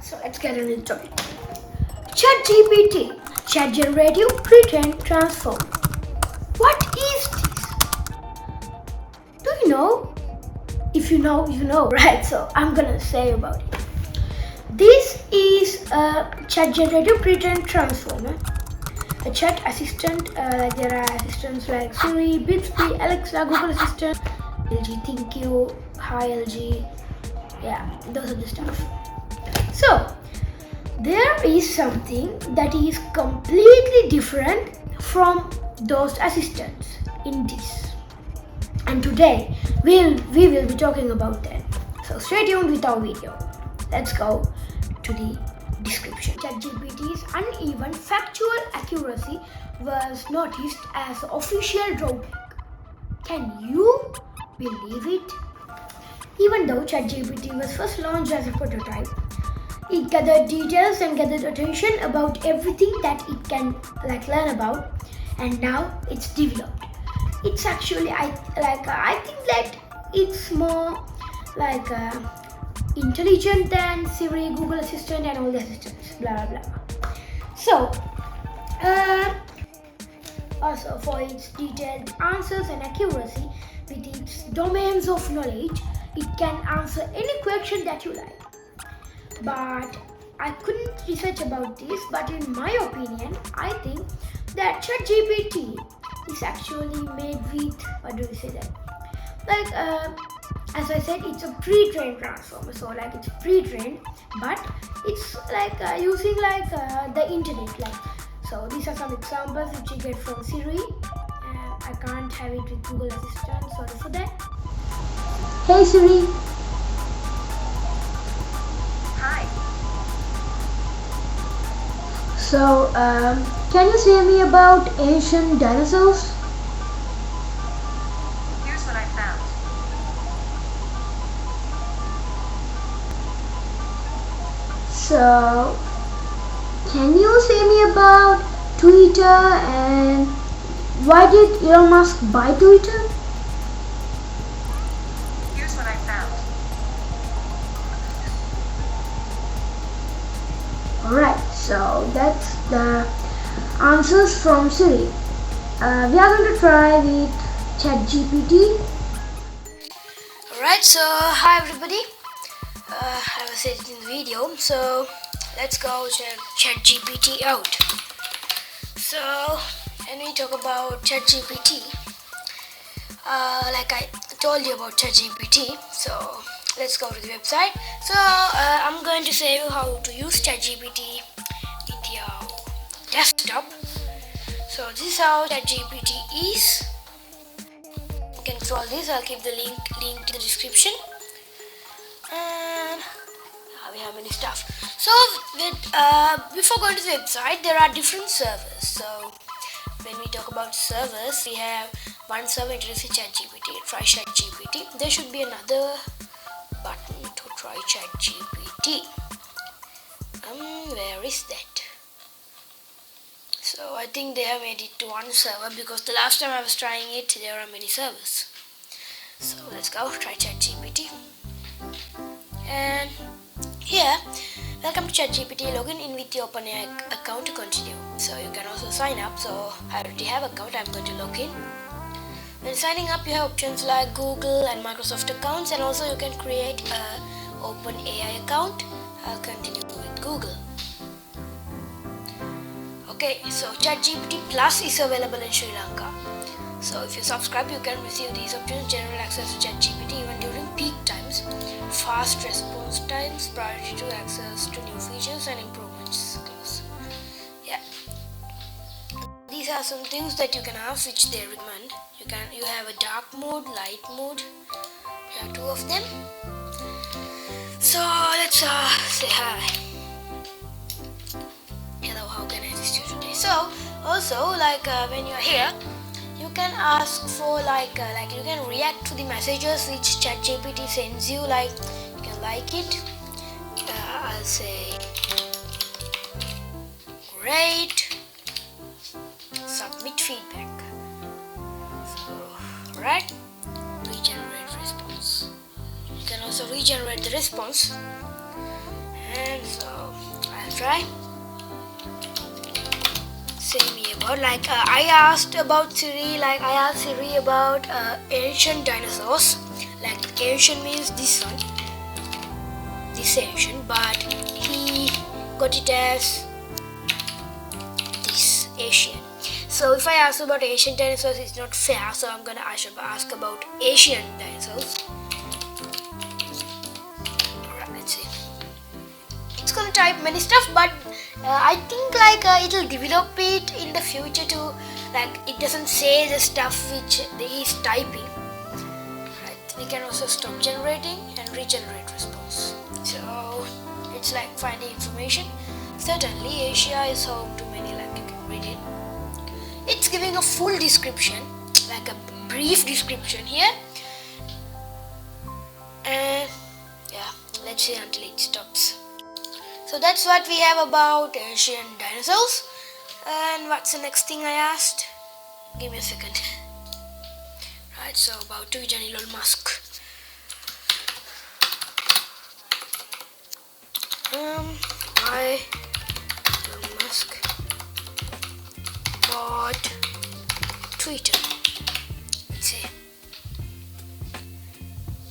So let's get into the topic. ChatGPT, Chat Generative Pre-trained Transform. What is this? Do you know? If you know, you know, right? So I'm gonna say about it. This is a Chat Generative Pre-trained Transformer. A chat assistant, like there are assistants like SIRI, Bixby, Alexa, Google Assistant, LG Thank You, Hi LG. Yeah, those are the stuff. So there is something that is completely different from those assistants in this, and today we will be talking about that. So stay tuned with our video. Let's go to the description. ChatGPT's uneven factual accuracy was noticed as an official drawback. Can you believe it? Even though ChatGPT was first launched as a prototype, it gathered details and gathered attention about everything that it can learn about, and now it's developed. It's actually I think that it's more like intelligent than Siri, Google Assistant, and all the assistants. Blah blah blah. So also for its detailed answers and accuracy with its domains of knowledge, it can answer any question that you like. But I couldn't research about this, but in my opinion, I think that ChatGPT is actually made with, what do we say that? As I said, it's a pre-trained transformer, so it's pre-trained, but it's using the internet. So these are some examples which you get from Siri. I can't have it with Google Assistant, sorry for that. Hey Siri. So, can you say me about ancient dinosaurs? Here's what I found. So, can you say me about Twitter and why did Elon Musk buy Twitter? Here's what I found. Alright, so that's the answers from Siri. We are going to try with ChatGPT. Alright, so hi everybody. I will say it in the video. So let's go check ChatGPT out. So when we talk about ChatGPT, like I told you about ChatGPT, so let's go to the website. So I'm going to show you how to use ChatGPT with your desktop. So this is how ChatGPT is. You can install this. I'll keep the link in the description. And we have many stuff. So before going to the website, there are different servers. So when we talk about servers, we have one server introducing ChatGPT. Try ChatGPT. There should be another button to try ChatGPT. Where is that? So I think they have made it to one server because the last time I was trying it, there are many servers. So let's go try ChatGPT. And here, welcome to ChatGPT. Login in with your OpenAI account to continue. So you can also sign up. So I already have an account. I'm going to log in. When signing up, you have options like Google and Microsoft accounts, and also you can create an OpenAI account. I'll continue with Google. Okay, so ChatGPT Plus is available in Sri Lanka. So if you subscribe, you can receive these options: general access to ChatGPT even during peak times, fast response times, priority to access to new features and improvements. Yeah. These are some things that you can ask which they recommend. You have a dark mode, light mode. There are two of them. So let's say hi. Hello, how can I assist you today? So also when you're here, you can ask for you can react to the messages which ChatGPT sends you. You can like it. I'll say great. Submit feedback. So, right? Regenerate response. You can also regenerate the response. And so I'll try. Say me about I asked about Siri. I asked Siri about ancient dinosaurs. Ancient means this one, this ancient, but he got it as this Asian. So if I ask about ancient dinosaurs, it's not fair. So I should ask about Asian dinosaurs. Alright, let's see. It's gonna type many stuff, but I think it'll develop it in the future to it doesn't say the stuff which he's typing. Right. We can also stop generating and regenerate response. So it's finding information. Certainly Asia is home to many, you can read it. It's giving a full description, a brief description here. And yeah, let's see until it stops. So that's what we have about Asian dinosaurs. And what's the next thing I asked? Give me a second. Right, so about Twitter and Elon Musk. Why Elon Musk bought Twitter? Let's see.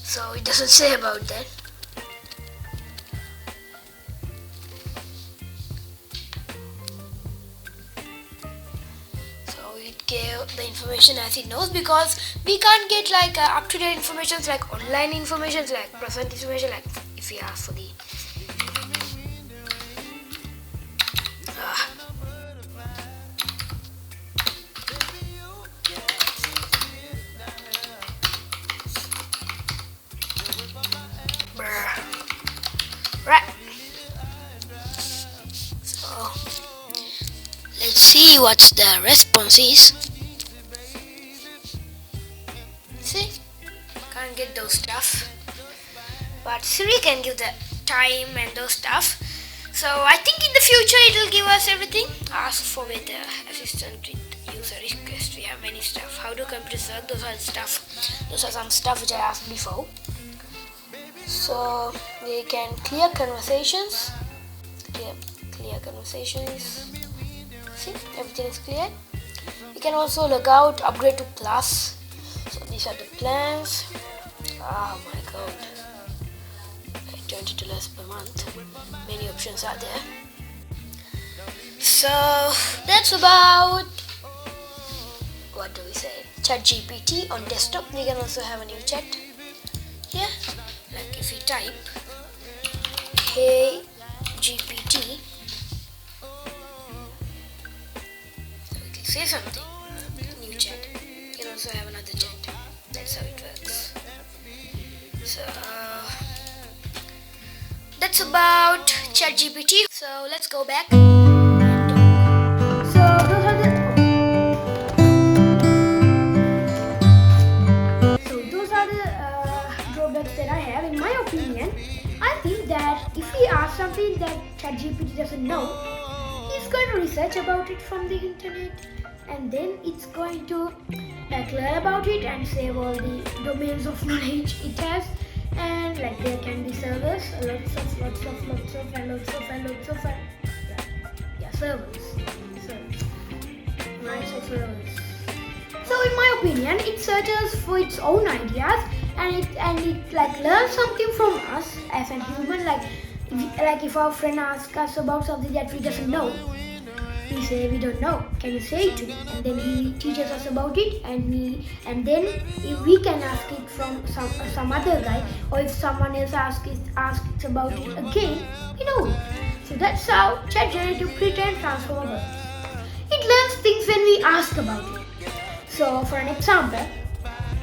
So it doesn't say about that. Gave the information as it knows, because we can't get up-to-date information, online information, present information, if we ask for the right. So let's see what's the response is. See, can't get those stuff, but Siri can give the time and those stuff. So I think in the future it will give us everything. Ask for weather assistant with user request. We have many stuff. How do computers work? Those are some stuff which I asked before. So they can clear conversations. Clear conversations. See, everything is clear. We can also log out, upgrade to plus. So these are the plans. Oh my god, $22 per month. Many options are there. So that's about, what do we say, ChatGPT on desktop. We can also have a new chat here. If we type hey GPT, so we can say something. New chat. You can also have another chat. That's how it works. So that's about ChatGPT. So let's go back. Those are the drawbacks that I have. In my opinion, I think that if we ask something that ChatGPT doesn't know, he's going to research about it from the internet, and then it's going to learn about it and save all the domains of knowledge it has. And there can be servers, lots of servers. Lots of servers. So in my opinion, it searches for its own ideas, and it learns something from us as a human. If our friend asks us about something that we doesn't know, we say we don't know. Can you say it to me? And then he teaches us about it, and then if we can ask it from some other guy, or if someone else asks about it again, we know. So that's how chat generative pre-trained transformer works. It learns things when we ask about it. So for an example,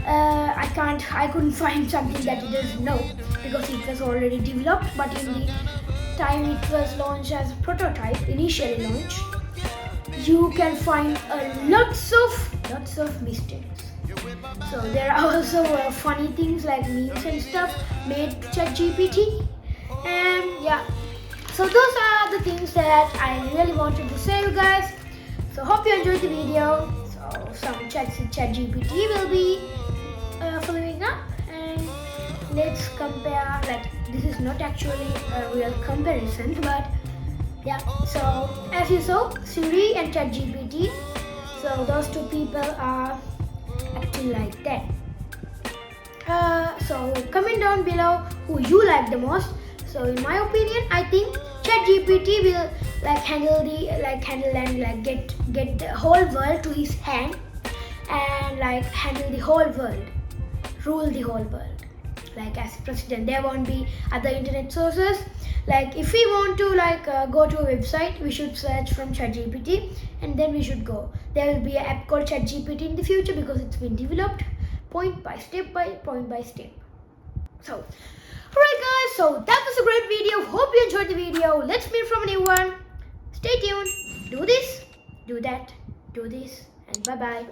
I couldn't find something that it doesn't know because it was already developed, but in the time it was launched as a prototype, initially launched, you can find lots of mistakes. So there are also funny things like memes and stuff made to ChatGPT, and yeah. So those are the things that I really wanted to say, you guys. So hope you enjoyed the video. So some chats in ChatGPT will be following up, and let's compare this is not actually a real comparison, but yeah. So as you saw, Siri and ChatGPT. So those two people are acting like that. So comment down below who you like the most. So in my opinion, I think ChatGPT will handle and get the whole world to his hand, and handle the whole world, rule the whole world. As president, there won't be other internet sources. If we want to go to a website, we should search from ChatGPT, and then we should go. There will be an app called ChatGPT in the future because it's been developed point by step. So alright guys, so that was a great video. Hope you enjoyed the video. Let's meet from a new one. Stay tuned. Do this, do that, do this, and bye bye.